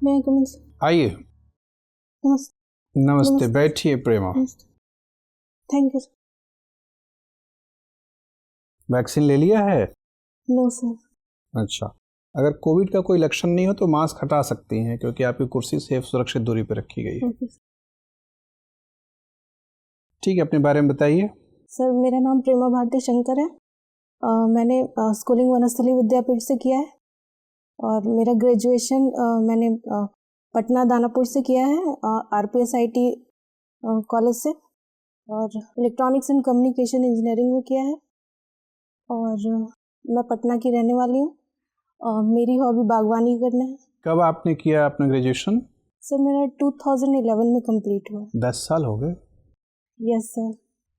मैं coming sir? आइए। नमस्ते। नमस्ते, बैठिए Prema. Thank you sir. Vaccine ले लिया है? No sir. अच्छा, अगर कोविड का कोई लक्षण नहीं हो तो मास्क हटा सकती हैं, क्योंकि आपकी कुर्सी सेफ सुरक्षित दूरी पर रखी गई है। Okay sir. ठीक है, अपने बारे में बताइए। सर मेरा नाम प्रेमा भारती शंकर है। मैंने स्कूलिंग वनस्थली विद्यापीठ से किया है और मेरा ग्रेजुएशन मैंने पटना दानापुर से किया है, RPSIT कॉलेज से, और इलेक्ट्रॉनिक्स एंड कम्युनिकेशन इंजीनियरिंग में किया है। और मैं पटना की रहने वाली हूँ। मेरी हॉबी बागवानी करना है। कब आपने किया अपना ग्रेजुएशन? सर मेरा 2011 में कंप्लीट हुआ। 10 साल हो गए। Yes sir.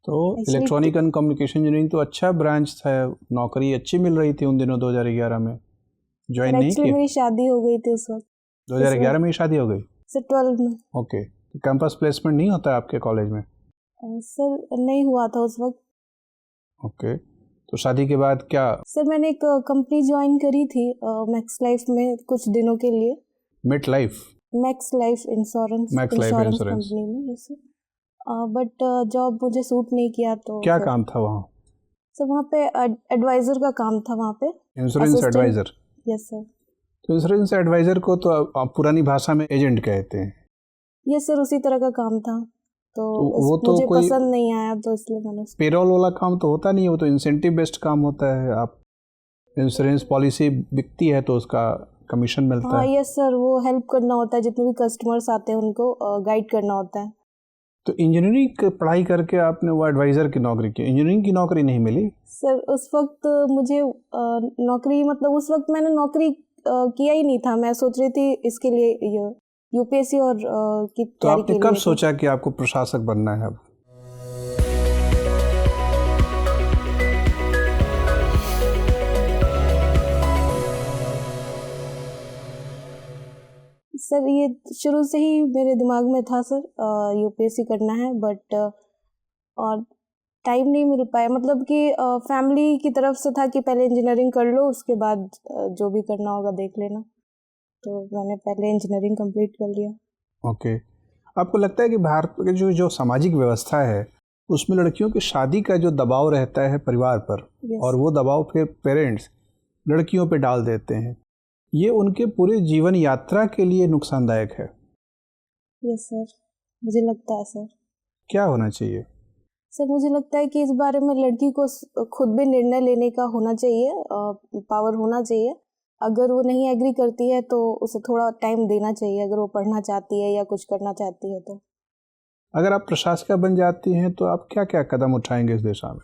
तो इलेक्ट्रॉनिक एंड कम्युनिकेशन इंजीनियरिंग तो अच्छा ब्रांच था, नौकरी अच्छी मिल रही थी उन दिनों 2011 में। ज्वाइन नहीं किया? मेरी शादी हो गई थी उस वक्त। 2011 में ही शादी हो गई? सर 12 में। ओके, तो कैंपस प्लेसमेंट नहीं होता आपके कॉलेज में? सर नहीं हुआ था उस वक्त। ओके, तो शादी के बाद क्या? सर मैंने एक कंपनी ज्वाइन करी थी मैक्स लाइफ में कुछ दिनों के लिए। Met Life? Max Life insurance company में। Yes sir. बट जॉब मुझे सूट नहीं किया। तो क्या काम था वहाँ? सर वहाँ पे एडवाइजर का काम था वहाँ पे। Insurance advisor? Yes sir. तो इंश्योरेंस एडवाइजर को तो आप पुरानी भाषा में एजेंट कहते हैं। यस सर, उसी तरह का काम था। तो वो तो मुझे कोई पसंद नहीं आया, तो इसलिए मैंने पेरोल वाला काम तो होता नहीं है, वो तो इंसेंटिव बेस्ड काम होता है। आप इंश्योरेंस पॉलिसी बिकती है तो उसका कमीशन मिलता है। यस सर, वो हेल्प करना होता है, जितने भी कस्टमर्स आते हैं उनको गाइड करना होता है। तो इंजीनियरिंग पढ़ाई करके आपने वो एडवाइज़र की नौकरी की, इंजीनियरिंग की नौकरी नहीं मिली? सर उस वक्त मुझे नौकरी, मतलब उस वक्त मैंने नौकरी किया ही नहीं था। मैं सोच रही थी इसके लिए UPSC और की तो तैयारी आपने के लिए। कब सोचा कि आपको प्रशासक बनना है अब? सर ये शुरू से ही मेरे दिमाग में था सर, UPSC करना है, बट और टाइम नहीं मिल पाया। मतलब कि फैमिली की तरफ से था कि पहले इंजीनियरिंग कर लो, उसके बाद जो भी करना होगा देख लेना। तो मैंने पहले इंजीनियरिंग कंप्लीट कर लिया। ओके, आपको लगता है कि भारत के जो सामाजिक व्यवस्था है उसमें लड़कियों की शादी का जो दबाव रहता है परिवार पर, और वो दबाव फिर पेरेंट्स लड़कियों पे डाल देते हैं, ये उनके पूरे जीवन यात्रा के लिए नुकसानदायक है? यस सर, मुझे लगता है सर। क्या होना चाहिए? सर मुझे लगता है कि इस बारे में लड़की को खुद भी निर्णय लेने का होना चाहिए, पावर होना चाहिए। अगर वो नहीं एग्री करती है तो उसे थोड़ा टाइम देना चाहिए, अगर वो पढ़ना चाहती है या कुछ करना चाहती है तो। अगर आप प्रशासिका बन जाती हैं तो आप क्या क्या कदम उठाएंगे इस दिशा में?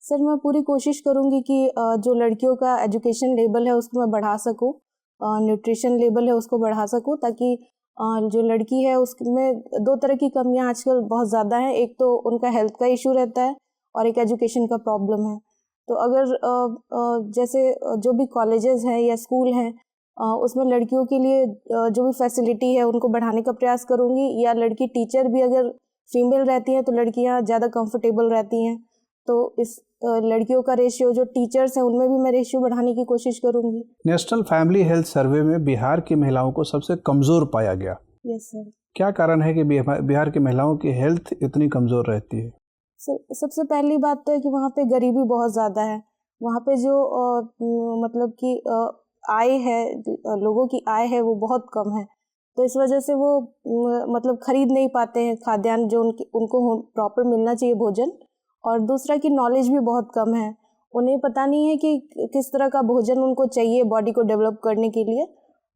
सर मैं पूरी कोशिश करूँगी कि जो लड़कियों का एजुकेशन लेवल है उसको मैं बढ़ा सकूँ, न्यूट्रिशन लेवल है उसको बढ़ा सकूँ, ताकि जो लड़की है उसमें 2 तरह की कमियां आजकल बहुत ज़्यादा हैं। एक तो उनका हेल्थ का इशू रहता है और एक एजुकेशन का प्रॉब्लम है। तो अगर जैसे जो भी कॉलेजेस हैं या स्कूल हैं उसमें लड़कियों के लिए जो भी फैसिलिटी है उनको बढ़ाने का प्रयास करूँगी, या लड़की टीचर भी अगर फीमेल रहती हैं तो लड़कियाँ ज़्यादा कंफर्टेबल रहती हैं। तो इस लड़कियों का रेशियो, जो टीचर्स हैं उनमें भी मैं रेशियो बढ़ाने की कोशिश करूँगी। नेशनल फैमिली हेल्थ सर्वे में बिहार की महिलाओं को सबसे कमज़ोर पाया गया। Yes sir. क्या कारण है कि बिहार की महिलाओं की हेल्थ इतनी कमज़ोर रहती है? सर सबसे पहली बात तो है कि वहाँ पे गरीबी बहुत ज़्यादा है। वहाँ पे जो मतलब कि आय है, लोगों की आय है वो बहुत कम है। तो इस वजह से वो मतलब खरीद नहीं पाते हैं खाद्यान्न जो उनको प्रॉपर मिलना चाहिए भोजन। और दूसरा कि नॉलेज भी बहुत कम है, उन्हें पता नहीं है कि किस तरह का भोजन उनको चाहिए बॉडी को डेवलप करने के लिए।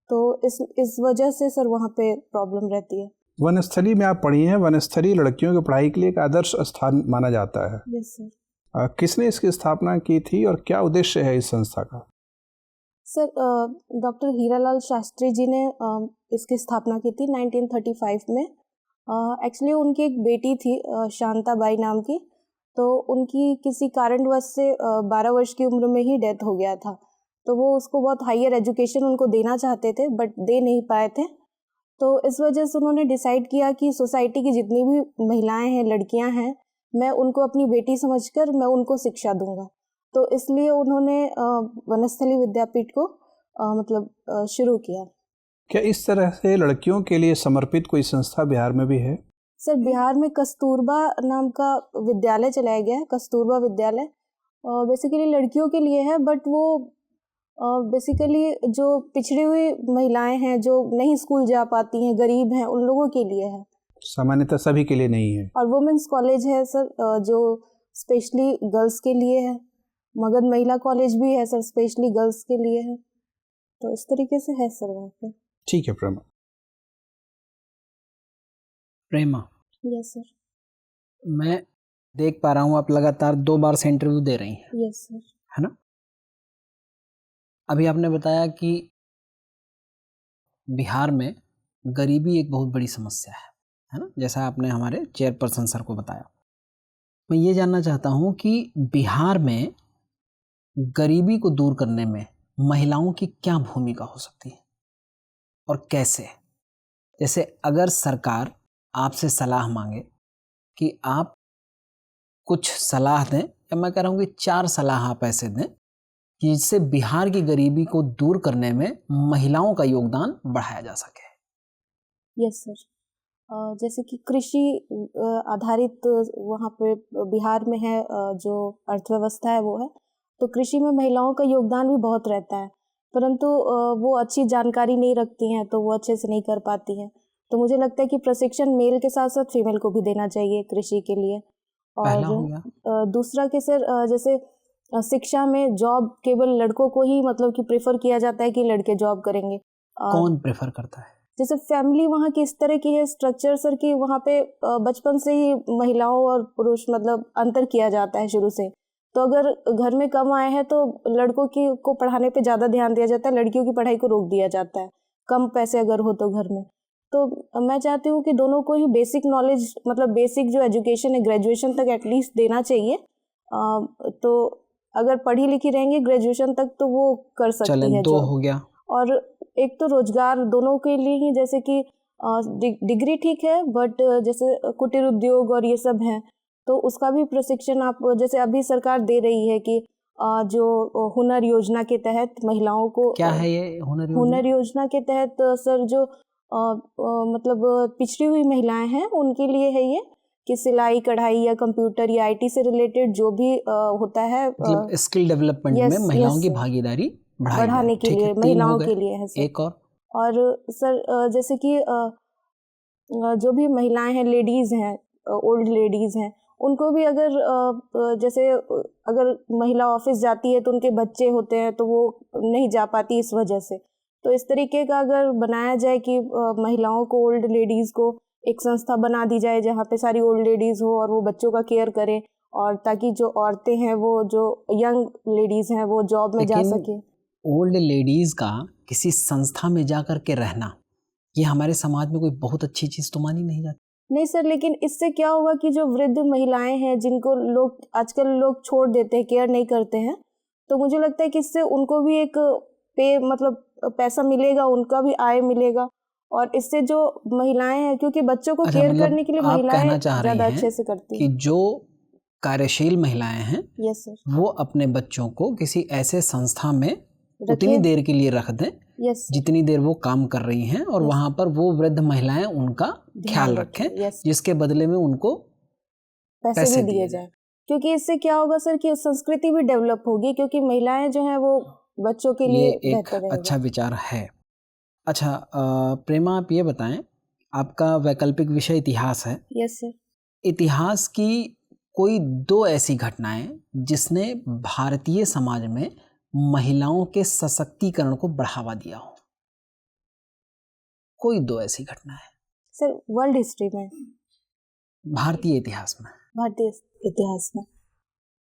तो इस वजह से सर वहाँ पे प्रॉब्लम रहती है। वनस्थली में आप पढ़ी हैं, वनस्थली लड़कियों की पढ़ाई के लिए एक आदर्श स्थान माना जाता है। Yes sir. किसने इसकी स्थापना की थी और क्या उद्देश्य है इस संस्था का? सर डॉक्टर हीरालाल शास्त्री जी ने इसकी स्थापना की थी 1935 में। एक्चुअली उनकी एक बेटी थी शांताबाई नाम की, तो उनकी किसी कारणवश से 12 वर्ष की उम्र में ही डेथ हो गया था। तो वो उसको बहुत हायर एजुकेशन उनको देना चाहते थे बट दे नहीं पाए थे। तो इस वजह से उन्होंने डिसाइड किया कि सोसाइटी की जितनी भी महिलाएं हैं, लड़कियां हैं, मैं उनको अपनी बेटी समझकर मैं उनको शिक्षा दूंगा। तो इसलिए उन्होंने वनस्थली विद्यापीठ को मतलब शुरू किया। क्या इस तरह से लड़कियों के लिए समर्पित कोई संस्था बिहार में भी है? सर बिहार में कस्तूरबा नाम का विद्यालय चलाया गया है, कस्तूरबा विद्यालय। बेसिकली लड़कियों के लिए है, बट वो बेसिकली जो पिछड़ी हुई महिलाएं हैं जो नहीं स्कूल जा पाती हैं, गरीब हैं, उन लोगों के लिए है। सामान्यतः सभी के लिए नहीं है। और वुमेन्स कॉलेज है सर, जो स्पेशली गर्ल्स के लिए है। मगध महिला कॉलेज भी है सर, स्पेशली गर्ल्स के लिए है। तो इस तरीके से है सर वहाँ पे। ठीक है प्रेमा। प्रेमा, यस सर। मैं देख पा रहा हूँ आप लगातार 2 बार से इंटरव्यू दे रही हैं, यस सर। है ना? अभी आपने बताया कि बिहार में गरीबी एक बहुत बड़ी समस्या है ना? जैसा आपने हमारे चेयरपर्सन सर को बताया। मैं ये जानना चाहता हूँ कि बिहार में गरीबी को दूर करने में महिलाओं की क्या भूमिका हो सकती है और कैसे? जैसे अगर सरकार आपसे सलाह मांगे कि आप कुछ सलाह दें, या मैं कह रहा हूँ कि 4 सलाह आप ऐसे दें कि जिससे बिहार की गरीबी को दूर करने में महिलाओं का योगदान बढ़ाया जा सके। Yes sir. जैसे कि कृषि आधारित वहाँ पे बिहार में है, जो अर्थव्यवस्था है वो है, तो कृषि में महिलाओं का योगदान भी बहुत रहता है, परंतु वो अच्छी जानकारी नहीं रखती हैं, तो वो अच्छे से नहीं कर पाती हैं। तो मुझे लगता है कि प्रशिक्षण मेल के साथ साथ फीमेल को भी देना चाहिए कृषि के लिए। पहला हो और गया। दूसरा कि सर जैसे शिक्षा में जॉब केवल लड़कों को ही मतलब कि प्रेफर किया जाता है कि लड़के जॉब करेंगे। कौन प्रेफर करता है? जैसे फैमिली वहाँ की इस तरह की है स्ट्रक्चर सर कि वहाँ पे बचपन से ही महिलाओं और पुरुष मतलब अंतर किया जाता है शुरू से। तो अगर घर में कम आए हैं तो लड़कों को पढ़ाने पे ज़्यादा ध्यान दिया जाता है, लड़कियों की पढ़ाई को रोक दिया जाता है, कम पैसे अगर हो तो घर में। तो मैं चाहती हूँ कि दोनों को ही बेसिक नॉलेज मतलब बेसिक जो एजुकेशन है ग्रेजुएशन तक एटलीस्ट देना चाहिए। तो अगर पढ़ी लिखी रहेंगी ग्रेजुएशन तक तो वो कर सकती है। 2 हो गया। और एक तो रोजगार दोनों के लिए ही, जैसे कि डिग्री ठीक है, बट जैसे कुटीर उद्योग और ये सब है तो उसका भी प्रशिक्षण आप जैसे अभी सरकार दे रही है कि जो हुनर योजना के तहत महिलाओं को। क्या है ये हुनर योजना के तहत सर जो मतलब पिछड़ी हुई महिलाएं हैं उनके लिए है ये कि सिलाई कढ़ाई या कंप्यूटर या आईटी से रिलेटेड जो भी होता है मतलब स्किल डेवलपमेंट में महिलाओं की भागीदारी बढ़ाने के लिए महिलाओं के लिए है सर। एक और सर जैसे कि जो भी महिलाएं हैं, लेडीज़ हैं, ओल्ड लेडीज़ हैं, उनको भी अगर जैसे अगर महिला ऑफिस जाती है तो उनके बच्चे होते हैं तो वो नहीं जा पाती इस वजह से। तो इस तरीके का अगर बनाया जाए कि महिलाओं को, ओल्ड लेडीज़ को एक संस्था बना दी जाए जहाँ पे सारी ओल्ड लेडीज़ हो और वो बच्चों का केयर करें, और ताकि जो औरतें हैं वो जो यंग लेडीज़ हैं वो जॉब में जा सके। ओल्ड लेडीज़ का किसी संस्था में जा कर के रहना ये हमारे समाज में कोई बहुत अच्छी चीज़ तो मानी नहीं जाती। नहीं सर, लेकिन इससे क्या होगा कि जो वृद्ध महिलाएं हैं जिनको लोग आजकल लोग छोड़ देते हैं, केयर नहीं करते हैं, तो मुझे लगता है कि इससे उनको भी एक पे मतलब पैसा मिलेगा, उनका भी आय मिलेगा। और इससे जो महिलाएं हैं, क्योंकि बच्चों को केयर करने के लिए महिलाएं ज़्यादा अच्छे से करती हैं। कि जो कार्यशील महिलाएं हैं यस सर, वो अपने बच्चों को किसी ऐसे संस्था में उतनी देर के लिए रख दें जितनी देर वो काम कर रही हैं, और वहाँ पर वो वृद्ध महिलाएं उनका ख्याल रखें, जिसके बदले में उनको पैसे भी दिए जाए। क्योंकि इससे क्या होगा सर कि संस्कृति भी डेवलप होगी, क्योंकि महिलाएं जो हैं वो बच्चों के लिए एक अच्छा विचार है। अच्छा प्रेमा, आप ये बताएं, आपका वैकल्पिक विषय इतिहास है। Yes sir. इतिहास की कोई 2 ऐसी घटनाएं जिसने भारतीय समाज में महिलाओं के सशक्तिकरण को बढ़ावा दिया हो, कोई 2 ऐसी घटना है सर? वर्ल्ड हिस्ट्री में, भारतीय इतिहास में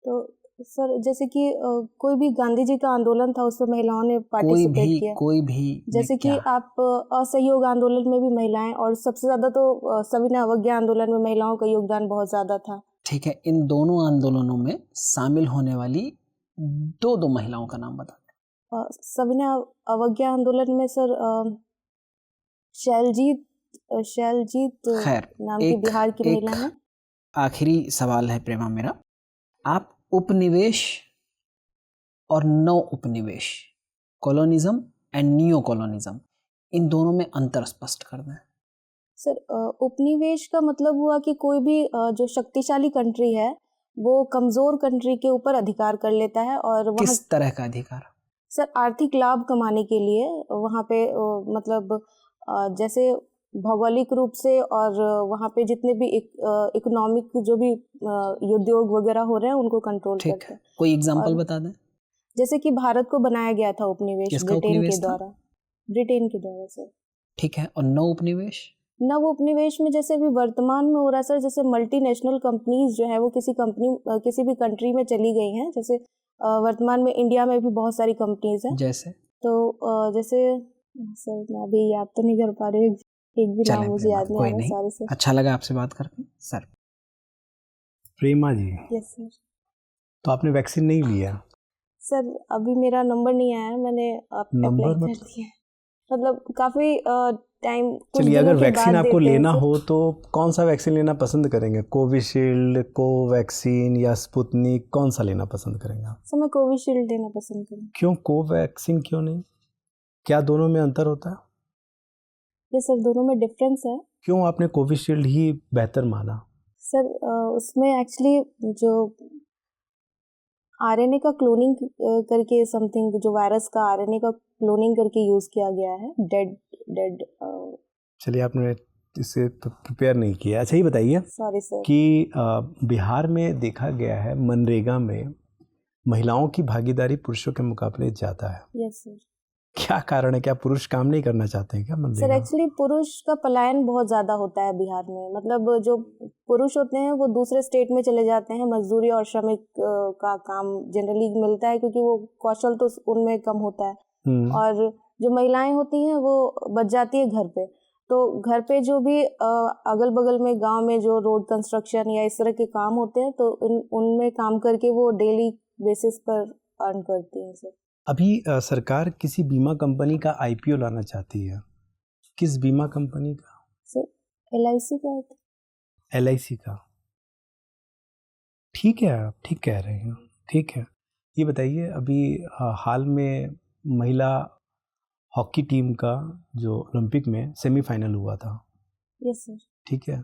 तो सर जैसे कि कोई भी गांधी जी का आंदोलन था उसमें महिलाओं ने पार्टिसिपेट किया। कोई भी जैसे कि आप असहयोग आंदोलन में भी महिलाएं, और सबसे ज्यादा तो सविनय अवज्ञा आंदोलन में महिलाओं का योगदान बहुत ज्यादा था। ठीक है, इन दोनों आंदोलनों में शामिल होने वाली 2 महिलाओं का नाम बता दें। सविनय अवज्ञा आंदोलन में सर शैलजीत नाम की बिहार की महिला है। आखिरी सवाल है प्रेमा मेरा, आप उपनिवेश और नव उपनिवेश, कॉलोनिज्म एंड न्यू कॉलोनिज्म, इन दोनों में अंतर स्पष्ट कर दें। सर उपनिवेश का मतलब हुआ कि कोई भी जो शक्तिशाली कंट्री है वो कमज़ोर कंट्री के ऊपर अधिकार कर लेता है और वहाँ किस तरह का अधिकार? सर आर्थिक लाभ कमाने के लिए वहाँ पे मतलब जैसे भौगोलिक रूप से और वहाँ पे जितने भी इकोनॉमिक जो भी उद्योग वगैरह हो रहे हैं उनको कंट्रोल ठीक करते है, हैं। कोई एग्जांपल और बता दें। जैसे कि भारत को बनाया गया था उपनिवेश किसका ब्रिटेन उपनिवेश के था? द्वारा, ब्रिटेन के द्वारा सर। ठीक है, और नव उपनिवेश? नव उपनिवेश में जैसे अभी वर्तमान में हो रहा है सर, जैसे मल्टीनेशनल कंपनीज जो है वो किसी भी कंट्री में चली गई हैं। जैसे वर्तमान में इंडिया में भी बहुत सारी कंपनीज हैं। जैसे जैसे सर मैं अभी याद तो नहीं कर पा रही हूँ, एक भी नाम मुझे याद नहीं आ रहा। Sorry sir. अच्छा लगा आपसे बात करके सर। प्रेमा जी, यस सर। तो आपने वैक्सीन नहीं लिया? सर अभी मेरा नंबर नहीं आया है, मैंने अप्लाई कर दिया है। मतलब काफ़ी टाइम, चलिए, अगर वैक्सीन आपको लेना हो तो कौन सा वैक्सीन लेना पसंद करेंगे? कोविशील्ड, कोवैक्सीन या स्पुतनिक, कौन सा लेना पसंद करेंगे आप? सर मैं कोविशील्ड लेना पसंद करूँगी। क्यों कोवैक्सीन क्यों नहीं? क्या दोनों में अंतर होता है? यस सर, दोनों में डिफरेंस है। क्यों आपने कोविशील्ड ही बेहतर माना? सर उसमें एक्चुअली जो आरएनए का क्लोनिंग करके समथिंग, जो वायरस का आरएनए का क्लोनिंग करके यूज़ किया गया है। डेड चलिए, आपने इसे प्रिपेयर नहीं किया। अच्छा, ये बताइए सॉरी सर कि बिहार में देखा गया है मनरेगा में महिलाओं की भागीदारी पुरुषों के मुकाबले ज़्यादा है। Yes sir. क्या कारण है? क्या पुरुष काम नहीं करना चाहते हैं क्या सर मनरेगा? एक्चुअली पुरुष का पलायन बहुत ज़्यादा होता है बिहार में। मतलब जो पुरुष होते हैं वो दूसरे स्टेट में चले जाते हैं, मजदूरी और श्रमिक का काम जनरली मिलता है क्योंकि वो कौशल तो उनमें कम होता है। और जो महिलाएं होती हैं वो बच जाती है घर पे। तो घर पे जो भी अगल बगल में गांव में जो रोड कंस्ट्रक्शन या इस तरह के काम होते हैं तो उनमें काम करके वो डेली बेसिस पर अर्न करती हैं सर। अभी सरकार किसी बीमा कंपनी का आईपीओ लाना चाहती है। किस बीमा कंपनी का? सर LIC का है। LIC का। ठीक है, आप ठीक कह रहे हैं, ठीक है। ये बताइए, अभी हाल में महिला हॉकी टीम का जो ओलंपिक में सेमीफाइनल हुआ था। Yes sir. ठीक है,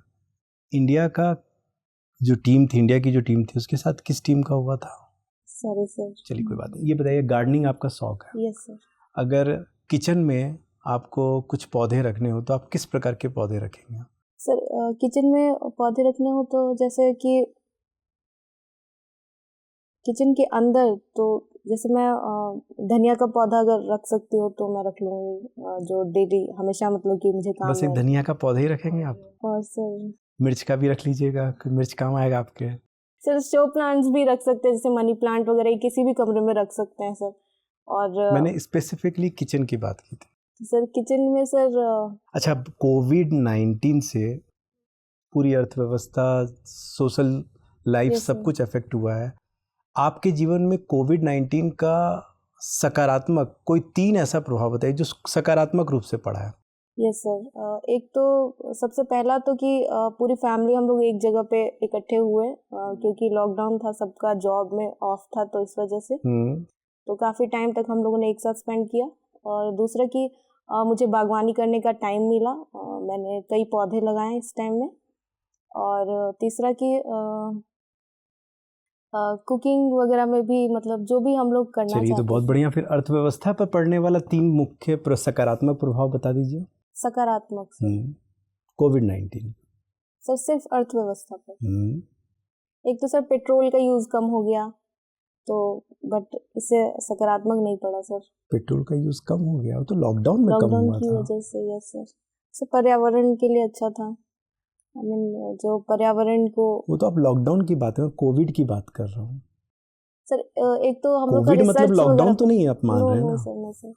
इंडिया की जो टीम थी उसके साथ किस टीम का हुआ था? Sorry sir. चलिए, कोई बात नहीं। ये बताइए, गार्डनिंग आपका शौक है? Yes sir. अगर किचन में आपको कुछ पौधे रखने हो तो आप किस प्रकार के पौधे रखेंगे? सर किचन में पौधे रखने हो तो जैसे कि किचन के अंदर तो जैसे मैं धनिया का पौधा अगर रख सकती हूँ तो मैं रख लूँगी, जो डेली हमेशा मतलब कि मुझे काम बस एक में। धनिया का पौधा ही रखेंगे आप? और सर मिर्च का भी रख लीजिएगा, मिर्च काम आएगा आपके। सर शो प्लांट्स भी रख सकते हैं, जैसे मनी प्लांट वगैरह किसी भी कमरे में रख सकते हैं सर। और मैंने स्पेसिफिकली किचन की बात की थी। सर किचन में सर अच्छा, कोविड-19 से पूरी अर्थव्यवस्था, सोशल लाइफ, सब कुछ अफेक्ट हुआ है। आपके जीवन में कोविड-19 का सकारात्मक कोई 3 ऐसा प्रभाव बताइए जो सकारात्मक रूप से पड़ा है। यस सर, एक तो सबसे पहला तो कि पूरी फैमिली हम लोग एक जगह पे इकट्ठे हुए, क्योंकि लॉकडाउन था, सबका जॉब में ऑफ था, तो इस वजह से तो काफ़ी टाइम तक हम लोगों ने एक साथ स्पेंड किया। और दूसरा कि मुझे बागवानी करने का टाइम मिला, मैंने कई पौधे लगाए इस टाइम में। और तीसरा कि कुकिंग वगैरह में भी मतलब जो भी हम लोग करना चाहते हैं। चलिए, तो बहुत बढ़िया। फिर अर्थव्यवस्था पर पड़ने वाला 3 मुख्य सकारात्मक प्रभाव बता दीजिए। सकारात्मक कोविड-19 सर सिर्फ अर्थव्यवस्था पर। एक तो सर पेट्रोल का यूज़ कम हो गया, तो बट इससे सकारात्मक नहीं पड़ा सर। पेट्रोल का यूज़ कम हो गया तो लॉकडाउन में कम हुआ था। लॉकडाउन की वजह से। Yes sir. सर पर्यावरण के लिए अच्छा था। आई मीन जो पर्यावरण को, वो तो आप लॉकडाउन की बात है, कोविड की बात कर रहा हूँ सर। एक तो हम लोग का कोविड मतलब रिसर्च लॉकडाउन तो नहीं आप मान रहे हैं ना? सर नहीं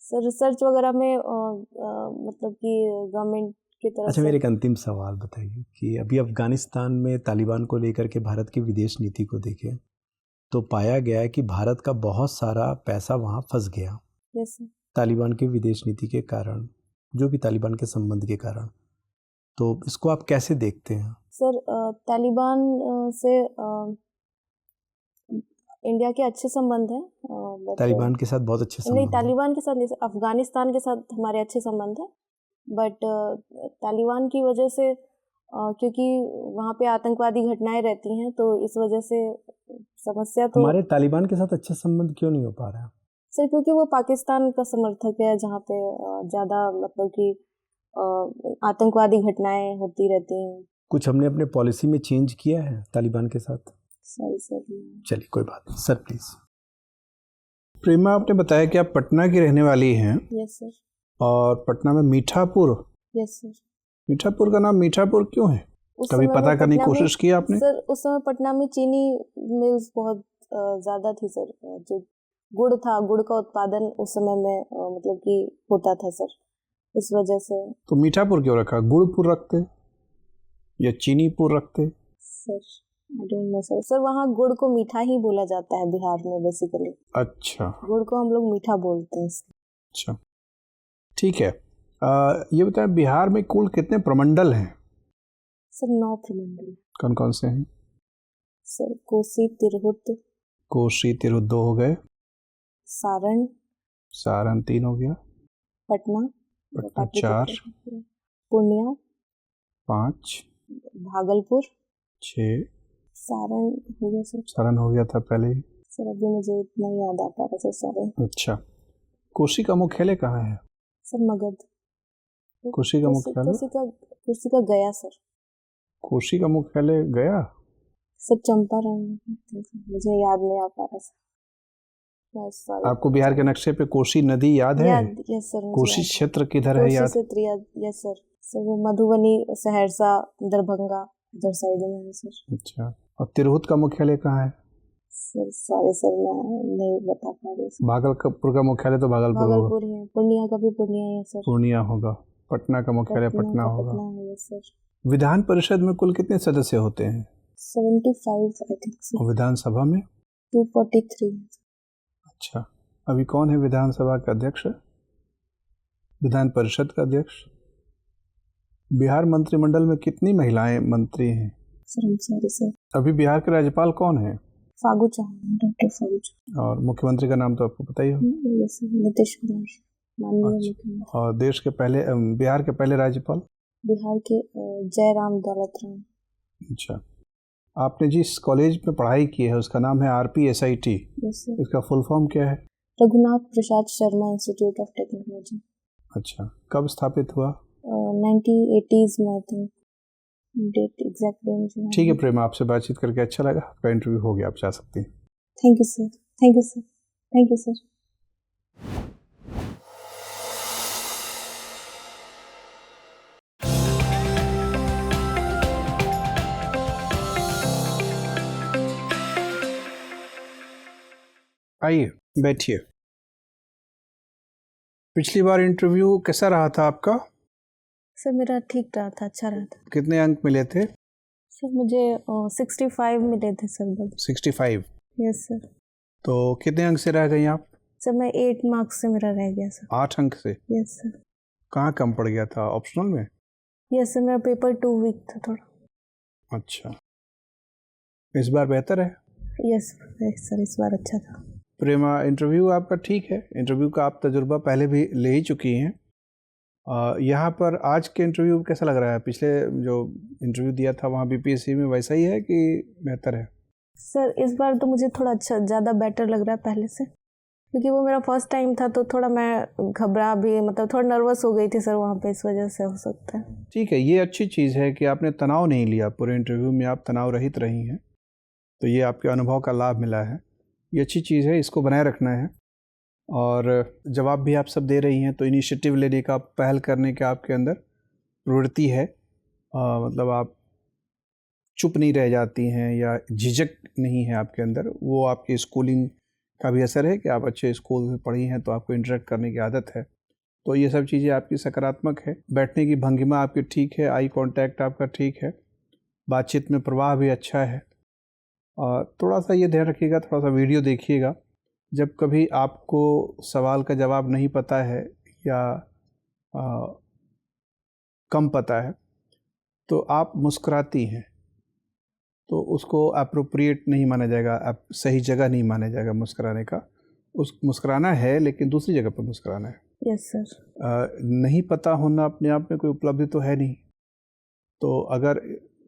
सर रिसर्च वगैरह में मतलब कि गवर्नमेंट की तरफ। अच्छा, मेरे एक अंतिम सवाल बताइए कि अभी अफगानिस्तान में तालिबान को लेकर के भारत की विदेश नीति को देखें तो पाया गया है कि भारत का बहुत सारा पैसा वहाँ फंस गया। Yes sir. तालिबान की विदेश नीति के कारण, जो भी तालिबान के संबंध के कारण। तो इसको आप कैसे देखते हैं? सर तालिबान से इंडिया के अच्छे संबंध हैं, तालिबान के साथ बहुत अच्छे नहीं, संबंध हैं। तालिबान के साथ नहीं, अफगानिस्तान के साथ हमारे अच्छे संबंध हैं, बट तालिबान की वजह से क्योंकि वहाँ पे आतंकवादी घटनाएं रहती हैं, तो इस वजह से समस्या तो हमारे तालिबान के साथ अच्छे संबंध क्यों नहीं हो पा रहे हैं? सर क्योंकि वो पाकिस्तान का समर्थक है, जहाँ पे ज़्यादा मतलब कि आतंकवादी घटनाएं होती रहती हैं। कुछ हमने अपने पॉलिसी में चेंज किया है तालिबान के साथ? Sorry sir. चलिए कोई बात नहीं सर, प्लीज। प्रेमा, आपने बताया कि आप पटना की रहने वाली हैं। Yes sir. और पटना में मीठापुर। Yes sir. मीठापुर का नाम मीठापुर क्यों है? कभी पता करने की कोशिश की आपने? सर उस समय पटना में चीनी मिल्स बहुत ज़्यादा थी सर, जो गुड़ था, गुड़ का उत्पादन उस समय में मतलब कि होता था सर, इस वजह से। तो मीठापुर क्यों रखा? गुड़पुर रखते या चीनीपुर रखते? Sir I don't know sir. Sir वहाँ गुड़ को मीठा ही बोला जाता है बिहार में बेसिकली। अच्छा, गुड़ को हम लोग मीठा बोलते हैं इसलिए। अच्छा, ठीक है। ये बताएं, बिहार में कुल कितने प्रमंडल हैं? सर 9 प्रमंडल। कौन कौन से हैं? सर कोसी, तिरहुत। कोसी तिरहुत 2 हो गए। सारण। सारण 3 हो गया। पटना। पटना 4। पूर्णिया 5। भागलपुर 6। सारण हो गया सर। सारण हो गया था पहले ही। सर अभी मुझे इतना याद आ पा रहा सर सारे। अच्छा, कोसी का मुख्यालय कहाँ है? सर मगध। कोसी का मुख्यालय? कोसी का गया सर। कोसी का मुख्यालय गया? सर चंपारण, मुझे याद नहीं आ पा रहा सर। आपको बिहार के नक्शे पे कोसी नदी याद है? Yes sir. कोसी क्षेत्र किधर है याद? Yes sir. सर वो मधुबनी, सहरसा, दरभंगा उधर साइड में है सर। अच्छा, और तिरहुत का मुख्यालय कहाँ है? सर सॉरी सर, मैं नहीं बता पा रही हूँ। भागलपुर का मुख्यालय तो भागलपुर ही है। पूर्णिया का भी पूर्णिया है सर। पूर्णिया होगा। पटना का मुख्यालय पटना होगा। पटना है सर। विधान परिषद में कुल कितने सदस्य होते हैं? 75 आई थिंक सर। और विधानसभा में? 243। अच्छा, अभी कौन है विधानसभा का अध्यक्ष? विधान परिषद का अध्यक्ष? बिहार मंत्रिमंडल में कितनी महिलाएं मंत्री हैं? Sir sorry sir. अभी बिहार के राज्यपाल कौन है? फागू चौहान, डॉक्टर फागू चौहान। और मुख्यमंत्री का नाम तो आपको पता ही हो? यस सर, नीतीश कुमार, माननीय मुख्यमंत्री। और देश के पहले, बिहार के पहले राज्यपाल? बिहार के जयराम दौलत राम। अच्छा, आपने जिस कॉलेज में पढ़ाई की है उसका नाम है RPSIT। Yes sir. इसका फुल फॉर्म क्या है? Raghunath Prasad Sharma institute of technology. अच्छा, कब स्थापित हुआ? 1980s में आई थिंक, डेट एग्जैक्टली मुझे। ठीक है प्रेमा, आपसे बातचीत करके अच्छा लगा। आपका इंटरव्यू हो गया, आप जा सकती हैं। Thank you sir. Thank you sir. Thank you sir. आइए बैठिए। पिछली बार इंटरव्यू कैसा रहा था आपका? सर मेरा ठीक रहा था, अच्छा रहा था। कितने अंक मिले थे? सर मुझे 65 मिले थे सर। 65? Yes sir. तो कितने अंक से रह गई आप? सर मैं 8 मार्क्स से मेरा रह गया सर। 8 अंक से? Yes sir. कहाँ कम पड़ गया था, ऑप्शनल में? यस सर, मेरा पेपर 2 वीक था थोड़ा। अच्छा, इस बार बेहतर है? यस सर, इस बार अच्छा था। प्रेमा, इंटरव्यू आपका ठीक है। इंटरव्यू का आप तजुर्बा पहले भी ले ही चुकी हैं। यहाँ पर आज के इंटरव्यू कैसा लग रहा है? पिछले जो इंटरव्यू दिया था वहाँ BPSC में वैसा ही है कि बेहतर है? सर इस बार तो मुझे थोड़ा अच्छा, ज़्यादा बेटर लग रहा है पहले से, क्योंकि वो मेरा फर्स्ट टाइम था तो थोड़ा मैं घबरा भी, मतलब थोड़ा नर्वस हो गई थी सर वहाँ पे, इस वजह से हो सकता है। ठीक है, ये अच्छी चीज़ है कि आपने तनाव नहीं लिया। पूरे इंटरव्यू में आप तनाव रहित रही हैं, तो ये आपके अनुभव का लाभ मिला है। ये अच्छी चीज़ है, इसको बनाए रखना है। और जवाब भी आप सब दे रही हैं तो इनिशिएटिव लेने का, पहल करने का आपके अंदर प्रवृत्ति है। मतलब आप चुप नहीं रह जाती हैं या झिझक नहीं है आपके अंदर। वो आपकी स्कूलिंग का भी असर है कि आप अच्छे स्कूल में पढ़ी हैं तो आपको इंटरेक्ट करने की आदत है। तो ये सब चीज़ें आपकी सकारात्मक है। बैठने की भंगिमा आपकी ठीक है, आई कांटेक्ट आपका ठीक है, बातचीत में प्रवाह भी अच्छा है। और थोड़ा सा ये ध्यान रखिएगा, थोड़ा सा वीडियो देखिएगा। जब कभी आपको सवाल का जवाब नहीं पता है या कम पता है तो आप मुस्कुराती हैं, तो उसको अप्रोप्रिएट नहीं माना जाएगा, सही जगह नहीं माना जाएगा मुस्कुराने का। उस मुस्कुराना है लेकिन दूसरी जगह पर मुस्कुराना है। Yes sir. नहीं पता होना अपने आप में कोई उपलब्धि तो है नहीं। तो अगर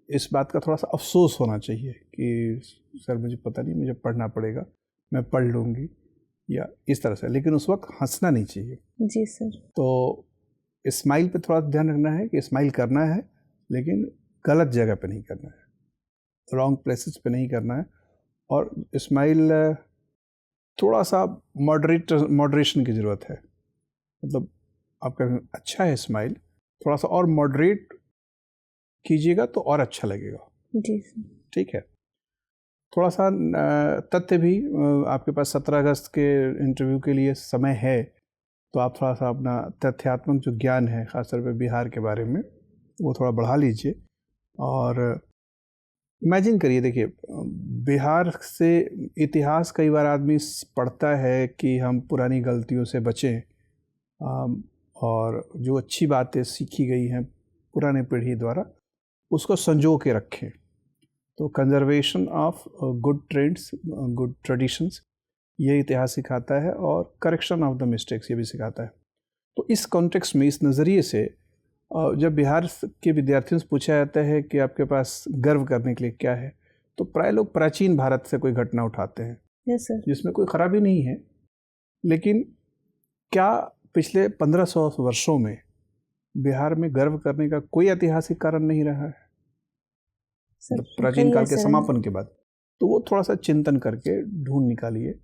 इस बात का थोड़ा सा अफसोस होना चाहिए कि सर मुझे पता नहीं, मुझे पढ़ना पड़ेगा, मैं पढ़ लूँगी, या इस तरह से, लेकिन उस वक्त हंसना नहीं चाहिए। जी सर। तो स्माइल पे थोड़ा ध्यान रखना है कि स्माइल करना है लेकिन गलत जगह पे नहीं करना है, रॉन्ग प्लेसेस पे नहीं करना है। और स्माइल थोड़ा सा मॉडरेशन की ज़रूरत है। मतलब आपका अच्छा है स्माइल, थोड़ा सा और मॉडरेट कीजिएगा तो और अच्छा लगेगा। जी सर। ठीक है। थोड़ा सा तथ्य भी, आपके पास 17 अगस्त के इंटरव्यू के लिए समय है, तो आप थोड़ा सा अपना तथ्यात्मक जो ज्ञान है ख़ासतौर पे बिहार के बारे में वो थोड़ा बढ़ा लीजिए। और इमेजिन करिए, देखिए बिहार से इतिहास कई बार आदमी पढ़ता है कि हम पुरानी गलतियों से बचें, और जो अच्छी बातें सीखी गई हैं पुराने पीढ़ी द्वारा उसको संजो के रखें। तो conservation of good trends, good traditions, ये इतिहास सिखाता है, और करेक्शन ऑफ द मिस्टेक्स ये भी सिखाता है। तो इस कॉन्टेक्स्ट में, इस नज़रिए से जब बिहार के विद्यार्थियों से पूछा जाता है कि आपके पास गर्व करने के लिए क्या है, तो प्राय लोग प्राचीन भारत से कोई घटना उठाते हैं। Yes sir. जिसमें कोई खराबी नहीं है, लेकिन क्या पिछले 1500 वर्षों में बिहार में गर्व करने का कोई ऐतिहासिक कारण नहीं रहा है प्राचीन काल के समापन के बाद? तो वो थोड़ा सा चिंतन करके ढूंढ निकालिए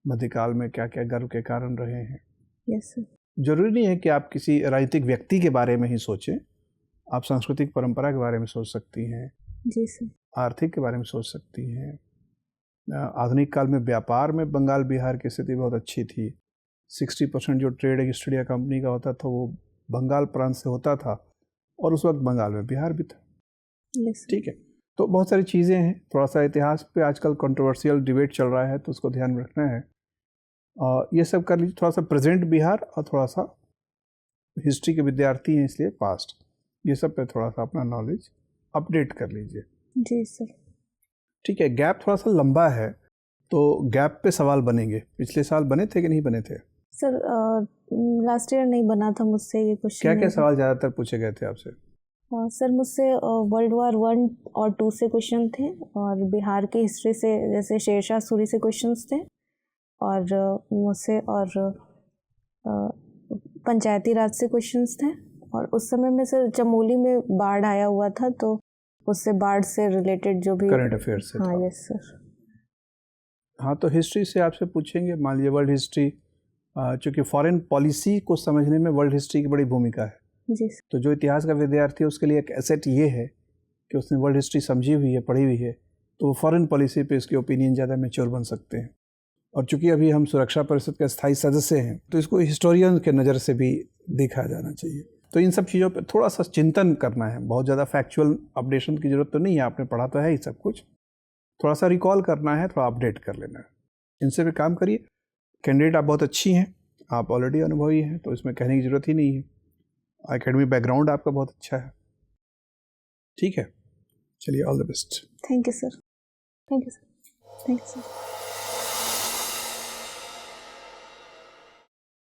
मध्यकाल में क्या क्या गर्व के कारण रहे हैं। Yes sir. जरूरी नहीं है कि आप किसी राजनीतिक व्यक्ति के बारे में ही सोचें, आप सांस्कृतिक परंपरा के बारे में सोच सकती हैं। जी सर। आर्थिक के बारे में सोच सकती हैं। आधुनिक काल में व्यापार में बंगाल बिहार की स्थिति बहुत अच्छी थी। 60% जो ट्रेड ईस्ट इंडिया कंपनी का होता था वो बंगाल प्रांत से होता था, और उस वक्त बंगाल में बिहार भी था। ठीक है। तो बहुत सारी चीज़ें हैं। थोड़ा सा इतिहास पे आजकल कंट्रोवर्शियल डिबेट चल रहा है, तो उसको ध्यान में रखना है। ये सब कर लीजिए, थोड़ा सा प्रेजेंट बिहार और थोड़ा सा हिस्ट्री के विद्यार्थी हैं इसलिए पास्ट, ये सब पे थोड़ा सा अपना नॉलेज अपडेट कर लीजिए। जी सर। ठीक है। गैप थोड़ा सा लंबा है, तो गैप पे सवाल बनेंगे। पिछले साल बने थे कि नहीं बने थे? सर लास्ट ईयर नहीं बना था मुझसे ये क्वेश्चन। क्या क्या सवाल ज़्यादातर पूछे गए थे आपसे? सर मुझसे वर्ल्ड वार 1 और 2 से क्वेश्चन थे, और बिहार की हिस्ट्री से जैसे शेरशाह सूरी से क्वेश्चंस थे, और मुझसे और पंचायती राज से क्वेश्चंस थे। और उस समय में सर चमोली में बाढ़ आया हुआ था, तो उससे बाढ़ से रिलेटेड जो भी करंट अफेयर्स से। हाँ यस सर। हाँ, तो हिस्ट्री से आपसे पूछेंगे। मान लीजिए वर्ल्ड हिस्ट्री, चूँकि फॉरेन पॉलिसी को समझने में वर्ल्ड हिस्ट्री की बड़ी भूमिका है। जी सर। तो जो इतिहास का विद्यार्थी है उसके लिए एक एसेट ये है कि उसने वर्ल्ड हिस्ट्री समझी हुई है, पढ़ी हुई है, तो वो फॉरेन पॉलिसी पे इसके ओपिनियन ज़्यादा मैच्योर बन सकते हैं। और चूँकि अभी हम सुरक्षा परिषद के स्थायी सदस्य हैं, तो इसको हिस्टोरियन के नज़र से भी देखा जाना चाहिए। तो इन सब चीज़ों पे थोड़ा सा चिंतन करना है। बहुत ज़्यादा फैक्चुअल अपडेशन की ज़रूरत तो नहीं है, आपने पढ़ा तो है ही सब कुछ, थोड़ा सा रिकॉल करना है, थोड़ा अपडेट कर लेना है। इनसे भी काम करिए। कैंडिडेट आप बहुत अच्छी हैं, आप ऑलरेडी अनुभवी हैं, तो इसमें कहने की ज़रूरत ही नहीं है। एकेडमिक बैकग्राउंड आपका बहुत अच्छा है। ठीक है, चलिए, all the best. Thank you sir. Thank you sir. Thank you sir.